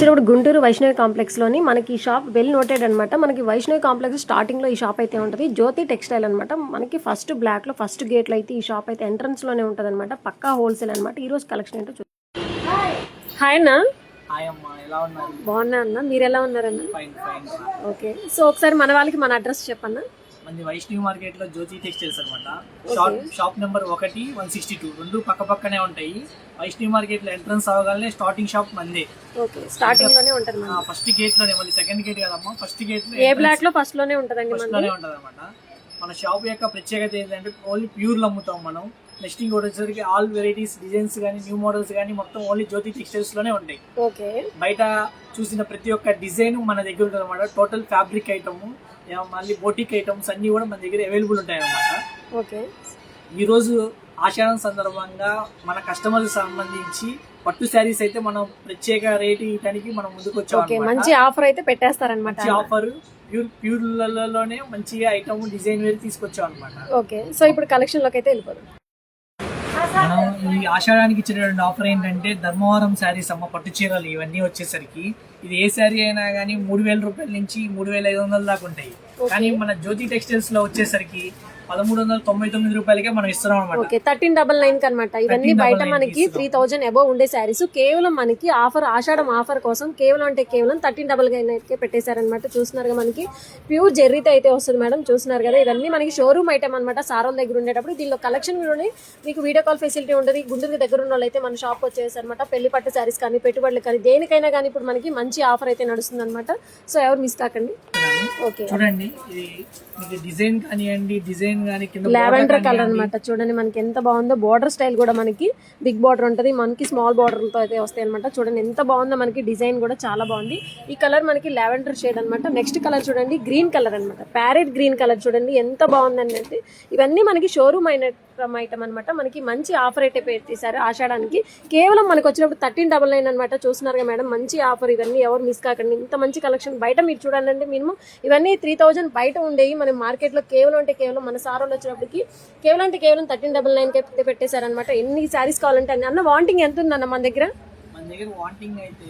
ఇప్పుడు గుంటూరు వైష్ణవి కాంప్లెక్స్లోని మనకి ఈ షాప్ వెల్ నోటెడ్ అనమాట. మనకి వైష్ణవి కాంప్లెక్స్ స్టార్టింగ్లో ఈ షాప్ అయితే ఉంటుంది. జ్యోతి టెక్స్టైల్ అనమాట. మనకి ఫస్ట్ బ్లాక్లో ఫస్ట్ గేట్లో అయితే ఈ షాప్ అయితే ఎంట్రన్స్లోనే ఉంటుంది అనమాట. పక్కా హోల్సేల్ అనమాట. ఈరోజు కలెక్షన్ ఏంటో చూద్దాం. హాయ్ అన్న. బాగున్నా అన్న, మీరు ఎలా ఉన్నారన్న? ఓకే, సో ఒకసారి మన వాళ్ళకి మన అడ్రస్ చెప్పన్నా. మంది వైష్ణవి మార్కెట్ లో జ్యోతి టెక్స్టైల్స్ అనమాట. షాప్ నెంబర్ 1-162 రెండు పక్క పక్కనే ఉంటాయి. వైష్ణవి మార్కెట్ లో ఎంట్రన్స్ అవగానే స్టార్టింగ్ షాప్ మందే. ఓకే, స్టార్టింగ్ లోనే ఉంటుంది. ఫస్ట్ గేట్ లోనే, మళ్ళీ సెకండ్ గేట్ కదమ్మా, ఫస్ట్ గేట్ లో ఏ బ్లాక్ లో ఫస్ట్ లోనే ఉంటదండి. ఫస్ట్ లోనే ఉంటది అనమాట. మన షాప్ యొక్క ప్రత్యేకత ఏంటంటే ఓన్లీ ప్యూర్లు అమ్ముతాం మనం. నెక్స్ట్ ఇంకోటి వచ్చేసరికి ఆల్ వెరైటీస్, డిజైన్స్ కానీ న్యూ మోడల్స్ కానీ మొత్తం ఓన్లీ జ్యోతి టెక్స్టైల్స్ లోనే ఉంటాయి. ఓకే, బయట చూసిన ప్రతి ఒక్క డిజైన్ మన దగ్గర ఉంటుంది అనమాట. టోటల్ ఫ్యాబ్రిక్ ఐటమ్, మళ్ళీ బోటిక్ ఐటమ్స్ అన్ని కూడా మన దగ్గర అవైలబుల్ ఉంటాయి అన్నమాట. ఓకే, ఈ రోజు ఆషాఢం సందర్భంగా మన కస్టమర్స్ సంబంధించి పట్టు శారీస్ అయితే మనం ప్రత్యేక రేట్ ఇవ్వడానికి మనం ముందుకు వచ్చాం. మంచి ఆఫర్ అయితే పెట్టేస్తారనమాట. ఆఫర్ ప్యూర్లలోనే మంచిగా ఐటమ్ డిజైన్ వేరే తీసుకొచ్చాం అనమాట. ఓకే, సో ఇప్పుడు కలెక్షన్ లోకి అయితే వెళ్ళిపోదాం. మనం ఈ ఆషాఢానికి ఇచ్చినటువంటి ఆఫర్ ఏంటంటే ధర్మవరం శారీస్ అమ్మ, పట్టు చీరలు ఇవన్నీ వచ్చేసరికి ఇది ఏ శారీ అయినా కానీ 3,000 రూపాయల నుంచి 3,500 దాకా ఉంటాయి. కానీ మన జ్యోతి టెక్స్టైల్స్ లో వచ్చేసరికి 1,399 రూపాయలకే మనం ఇస్తున్నాం అనమాట. 1399 అనమాట. ఇవన్నీ బయట మనకి 3,000 అబౌవ్ ఉండే శారీస్ కేవలం మనకి ఆఫర్, ఆషాఢం ఆఫర్ కోసం కేవలం 1399 పెట్టేశారనమాట. చూస్తున్నారు మనకి ప్యూర్ జెర్రీతో అయితే వస్తుంది మేడం. చూస్తున్నారు కదా, ఇవన్నీ మనకి షోరూమ్ ఐటమ్ అనమాట. సారోల దగ్గర ఉండేటప్పుడు దీనిలో కలెక్షన్ కూడా మీకు వీడియో కాల్ ఫెసిలిటీ ఉంటుంది. గుంటూరు దగ్గర ఉన్న వాళ్ళు అయితే మన షాప్ వచ్చేసి అనమాట. పెళ్లి పట్టు శారీస్ కానీ, పెట్టుబడులు కానీ, దేనికైనా కానీ ఇప్పుడు మనకి మంచి ఆఫర్ అయితే నడుస్తుంది అనమాట. సో ఎవరు మిస్ కాకండి. ఓకే, చూడండి, ఇది డిజైన్ కానివ్వండి, డిజైన్ కానీ లావెండర్ కలర్ అనమాట. చూడండి మనకి ఎంత బాగుందో. బార్డర్ స్టైల్ కూడా మనకి బిగ్ బార్డర్ ఉంటుంది, మనకి స్మాల్ బార్డర్ తో అయితే వస్తాయి అనమాట. చూడండి ఎంత బాగుందో, మనకి డిజైన్ కూడా చాలా బాగుంది. ఈ కలర్ మనకి లావెండర్ షేడ్ అనమాట. నెక్స్ట్ కలర్ చూడండి, గ్రీన్ కలర్ అనమాట. ప్యారెట్ గ్రీన్ కలర్ చూడండి ఎంత బాగుందని. అయితే ఇవన్నీ మనకి షోరూమ్ ఐటమ్ అనమాట. మనకి మంచి ఆఫర్ అయితే పెట్టేశారు ఆషాఢానికి. కేవలం మనకు వచ్చినప్పుడు 1399 అనమాట. చూస్తున్నారుగా మేడం, మంచి ఆఫర్. ఇవన్నీ ఎవరు మిస్ కాకండి. ఇంత మంచి కలెక్షన్ బయట మీరు చూడండి. మినిమం ఇవన్నీ 3,000 బయట ఉండేవి. మనం మార్కెట్ లో కేవలం మన సారోలు వచ్చినప్పటికి కేవలం 1399 పెట్టేశారనమాట. ఎన్ని శారీస్ కావాలంటే అన్న. వాంటింగ్ ఎంత ఉందన్న మన దగ్గర? మన దగ్గర వాంటింగ్ అయితే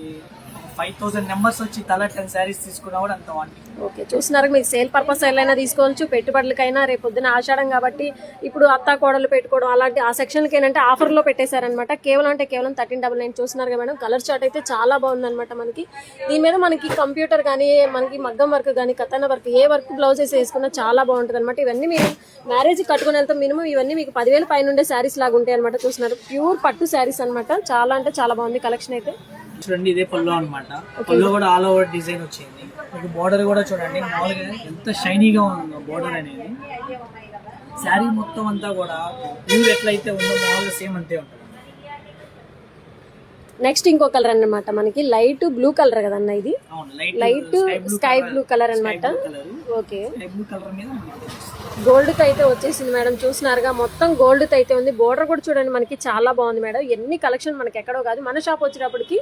5,000 నెంబర్స్ వచ్చి తల 10 శారీస్ తీసుకున్నా కూడా అంత వాంటింగ్. ఓకే, చూస్తున్నారు మీకు సేల్ పర్పస్ అయినా తీసుకోవచ్చు, పెట్టుబడులకైనా. రేపు పొద్దున ఆషాఢం కాబట్టి ఇప్పుడు అత్తా కోడలు పెట్టుకోవడం అలాంటి ఆ సెక్షన్కి ఏంటంటే ఆఫర్లో పెట్టేశారనమాట. కేవలం 1399. చూస్తున్నారు మేడం, కలర్ చార్ట్ అయితే చాలా బాగుందనమాట. మనకి దీని మీద మనకి కంప్యూటర్ కానీ, మనకి మగ్గం వర్క్ కానీ, కథన వర్క్, ఏ వర్క్ బ్లౌజెస్ వేసుకున్నా చాలా బాగుంటుంది అనమాట. ఇవన్నీ మీరు మ్యారేజ్ కట్టుకుని వెళ్తాం. మినిమం ఇవన్నీ మీకు 10,000 పైన ఉండే శారీస్ లాగా ఉంటాయి అనమాట. చూస్తున్నారు ప్యూర్ పట్టు శారీస్ అనమాట. చాలా అంటే చాలా బాగుంది కలెక్షన్ అయితే. చూడండి, ఇదే పళ్ళు అనమాట. పళ్ళు కూడా ఆల్ ఓవర్ డిజైన్ వచ్చింది. మీకు బోర్డర్ కూడా చూడండి, మామూలుగా ఎంత షైనీగా ఉందో బోర్డర్ అనేది. శారీ మొత్తం అంతా కూడా ప్యూర్ ఎట్లయితే ఉందో మామూలుగా సేమ్ అంతే ఉంటుంది. నెక్స్ట్ ఇంకో కలర్ అన్నమాట, మనకి లైట్ బ్లూ కలర్ కదన్న. ఇది లైట్ స్కై బ్లూ కలర్ అనమాట. ఓకే, గోల్డ్ తో అయితే వచ్చేసింది మేడం. చూస్తున్నారుగా మొత్తం గోల్డ్ తో అయితే ఉంది. బోర్డర్ కూడా చూడండి మనకి చాలా బాగుంది మేడం. ఎన్ని కలెక్షన్ మనకి ఎక్కడో కాదు, మన షాప్ వచ్చేటప్పటికి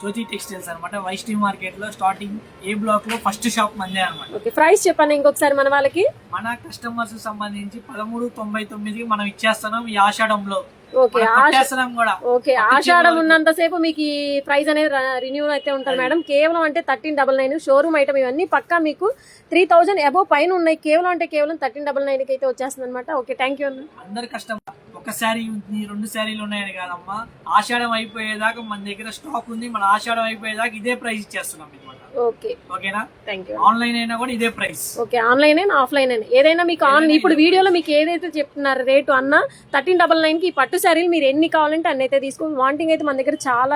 జ్యోతి టెక్స్టైల్స్ అనమాట. వైష్ణవి మార్కెట్ లో స్టార్టింగ్ ఏ బ్లాక్ లో ఫస్ట్ షాప్ మందే అనమాట. ఓకే, ప్రైస్ చెప్పండి ఇంకొకసారి మన వాళ్ళకి. మన కస్టమర్స్ సంబంధించి 1399 మనం ఇచ్చేస్తున్నాం ఈ ఆషాఢంలో. ఓకే, ఆషాఢం ఉన్నంతసేపు మీకు ఈ ప్రైస్ అనేది రిన్యూ అయితే ఉంటుంది మేడం. కేవలం 1399 షోరూమ్ ఐటమ్. ఇవన్నీ పక్కా మీకు 3,000 అబోవ్ పైన ఉన్నాయి. కేవలం 1399 అయితే వచ్చేస్తుంది అనమాట. ఓకే, థ్యాంక్ యూ అన్న. అందరు కస్టమర్ ఒక శారీ ఉంది, 2 శారీలు ఉన్నాయని కాదమ్మా, ఆషాఢం అయిపోయేదాకా మన దగ్గర స్టాక్ ఉంది. మన ఆషాఢం అయిపోయేదాకా ఇదే ప్రైస్ ఇచ్చేస్తున్నాం అనమాట. ఓకే, ఓకేనా? Thank you. ఆన్లైన్ అయినా కూడా ఇదే ప్రైస్. ఓకే, ఆన్లైన్ అయినా ఆఫ్లైన్ అయినా ఏదైనా మీకు ఇప్పుడు వీడియోలో మీకు ఏదైతే చెప్తున్నారు రేటు అన్న 1399 కి ఈ పట్టు శారీలు మీరు ఎన్ని కావాలంటే అన్ని అయితే తీసుకోండి. వాంటింగ్ అయితే మన దగ్గర చాలా